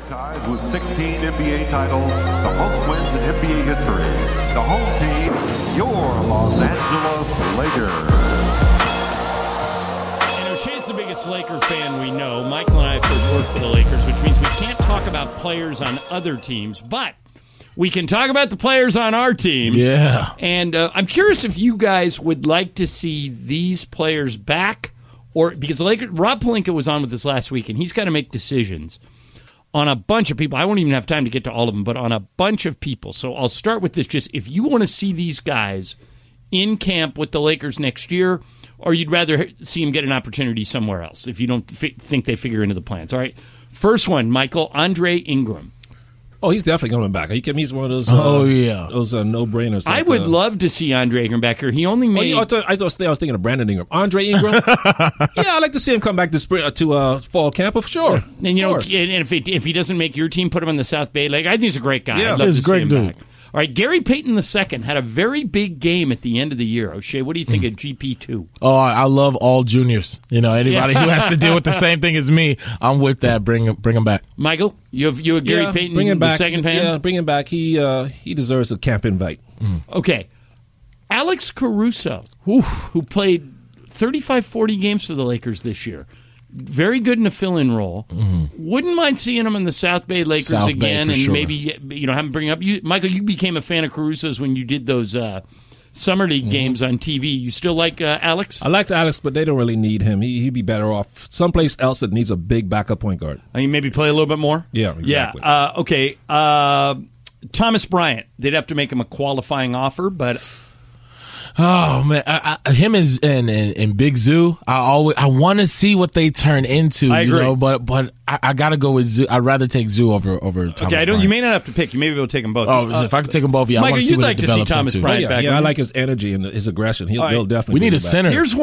Franchise with 16 NBA titles, the most wins in NBA history. The home team, your Los Angeles Lakers. And O'Shea's the biggest Laker fan we know. Mychal and I, of course, work for the Lakers, which means we can't talk about players on other teams, but we can talk about the players on our team. Yeah. And I'm curious if you guys would like to see these players back, or because the Lakers, Rob Pelinka was on with us last week, and he's got to make decisions on a bunch of people. I won't even have time to get to all of them, but on a bunch of people. So I'll start with this. Just if you want to see these guys in camp with the Lakers next year, or you'd rather see them get an opportunity somewhere else if you don't think they figure into the plans. All right. First one, Mychal, Andre Ingram. Oh, he's definitely coming back. Are you kidding me? He's one of those. Those no-brainers. I would love to see Andre Ingram back here. He only made. I was thinking of Brandon Ingram. Andre Ingram. Yeah, I'd like to see him come back to fall camp for sure. And and if he doesn't make your team, put him on the South Bay. Like I think he's a great guy. Yeah, he's a great dude. Back. All right, Gary Payton II had a very big game at the end of the year. O'Shea, what do you think of GP2? Oh, I love all juniors. Anybody who has to deal with the same thing as me, I'm with that. Bring him back. Mychal, you have Gary Payton bring him back. The second pan? Yeah, bring him back. He deserves a camp invite. Okay. Alex Caruso, who played 35, 40 games for the Lakers this year. Very good in a fill-in role. Wouldn't mind seeing him in the South Bay Lakers again, and maybe have him bring up. Mychal, you became a fan of Caruso's when you did those summer league games on TV. You still like Alex? I liked Alex, but they don't really need him. He'd be better off someplace else that needs a big backup point guard. I mean, maybe play a little bit more. Yeah, exactly. Yeah. Okay. Thomas Bryant. They'd have to make him a qualifying offer, but. Oh man, him and Big Zoo. I want to see what they turn into. I agree. But I gotta go with Zoo. I'd rather take Zoo over Thomas. Okay, Bryant. You may not have to pick. You may be able to take them both. Oh, if I could take them both, I want to see what like it develops to see Thomas into. Bryant back. I like his energy and his aggression. He'll definitely. We need a center. Here's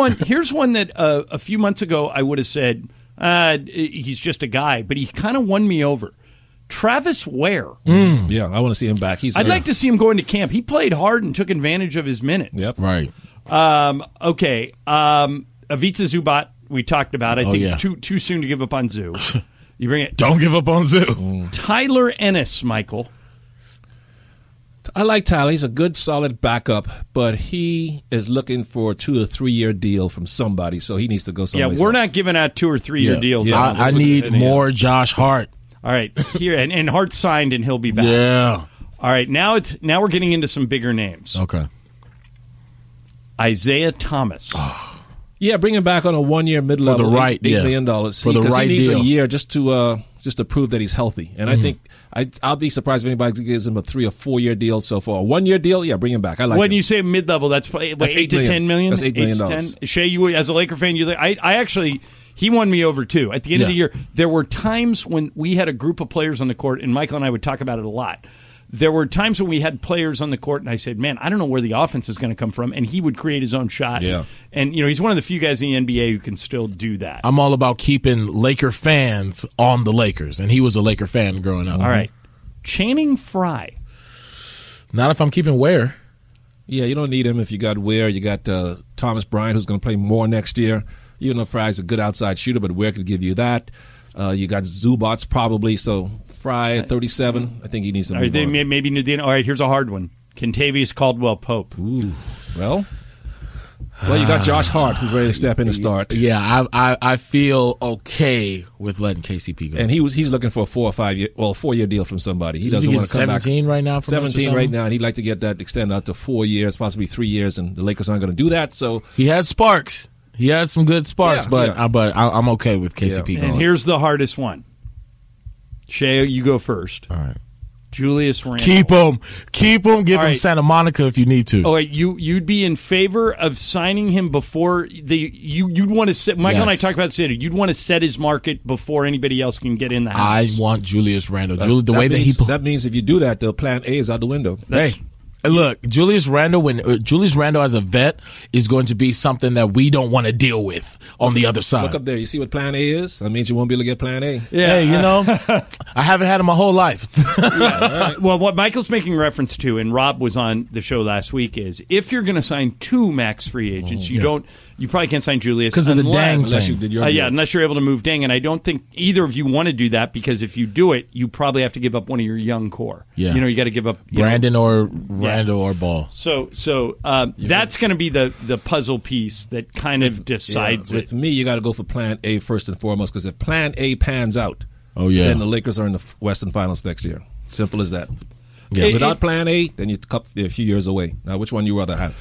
one that a few months ago I would have said he's just a guy, but he kind of won me over. Travis Ware. Yeah, I want to see him back. I'd like to see him go into camp. He played hard and took advantage of his minutes. Yep. Right. Okay. Ivica Zubac, we talked about. I think it's too soon to give up on Zoo. You bring it. Don't give up on Zoo. Tyler Ennis, Mychal. I like Tyler. He's a good, solid backup, but he is looking for a 2 or 3 year deal from somebody, so he needs to go someplace Yeah, we're else. not giving out 2 or 3 year deals. Yeah. I need more Josh Hart. All right, here and Hart signed, and he'll be back. Yeah. All right, now we're getting into some bigger names. Okay. Isaiah Thomas. Yeah, bring him back on a 1 year mid level, $8 million. For the right he needs deal. a year just to prove that he's healthy. And I think I'll be surprised if anybody gives him a 3 or 4 year deal. So for a 1 year deal, bring him back. I like. When him. you say mid level, that's $8 to $10 million. That's $8 million. 8 to 10. Shay, you as a Laker fan, I actually. He won me over, too. At the end of the year, there were times when we had a group of players on the court, and Mychal and I would talk about it a lot. There were times when we had players on the court, and I said, man, I don't know where the offense is going to come from, and he would create his own shot. Yeah. And, he's one of the few guys in the NBA who can still do that. I'm all about keeping Laker fans on the Lakers, and he was a Laker fan growing up. All right. Channing Frye. Not if I'm keeping Ware. Yeah, you don't need him if you got Ware. You got Thomas Bryant, who's going to play more next year. Even though Frye's a good outside shooter, but Ware could give you that. You got Zubac probably, so Frye at 37, I think he needs to move on. Maybe. All right, here's a hard one. Kentavious Caldwell-Pope. Ooh, well, you got Josh Hart, who's ready to step in and start. Yeah, I feel okay with letting KCP go. And he's looking for a 4 or 5 year, 4 year deal from somebody. He doesn't want to come 17 back. right now. From 17 right now, and he'd like to get that extended out to 4 years, possibly 3 years, and the Lakers aren't going to do that. So he had sparks. He had some good sparks, but I'm okay with KCP going. And here's the hardest one. Shay, you go first. All right. Julius Randle. Keep him. Give him Santa Monica if you need to. Oh, wait, you'd be in favor of signing him before you'd want to set. Mychal and I talked about this. You'd want to set his market before anybody else can get in the house. I want Julius Randle. That means if you do that, the plan A is out the window. Look, Julius Randle, Julius Randle as a vet is going to be something that we don't want to deal with on the other side. Look up there. You see what plan A is? That means you won't be able to get plan A. Yeah, hey, I haven't had him my whole life. Right. Well, what Michael's making reference to, and Rob was on the show last week, is if you're going to sign 2 max free agents, you You probably can't sign Julius because of the Dang unless you thing. did your deal. yeah, unless you're able to move Dang, and I don't think either of you want to do that because if you do it, you probably have to give up one of your young core. Yeah. You got to give up Brandon or Randall or Ball. So that's going to be the puzzle piece that kind of decides With it. me, you got to go for Plan A first and foremost because if Plan A pans out, then the Lakers are in the Western Finals next year. Simple as that. Yeah. Without Plan A, then you're a few years away. Now, which one you rather have?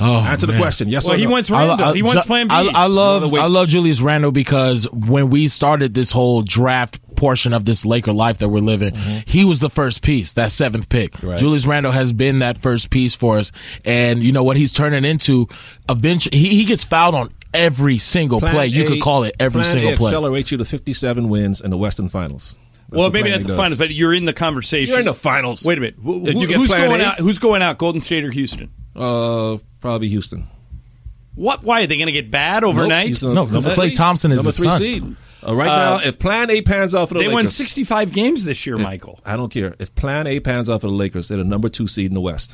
Oh, Answer the question. Yes Well, or no? he wants Randall. He wants Plan B. I love Julius Randle because when we started this whole draft portion of this Laker life that we're living, he was the first piece, that 7th pick. Right. Julius Randle has been that first piece for us, and you know what he's turning into. Eventually, he gets fouled on every single play. You could call it every single play. Accelerates you to 57 wins in the Western Finals. Well, maybe not the finals, but you're in the conversation. You're in the finals. Wait a minute. If you get Who's Plan going A? out? Who's going out? Golden State or Houston? Probably Houston. What? Why are they going to get bad overnight? Houston, No, because number Klay Thompson is number his 3 son. seed. Right now, if Plan A pans out for the They Lakers, won 65 games this year, Michael. I don't care. If Plan A pans out for the Lakers, they're the number 2 seed in the West.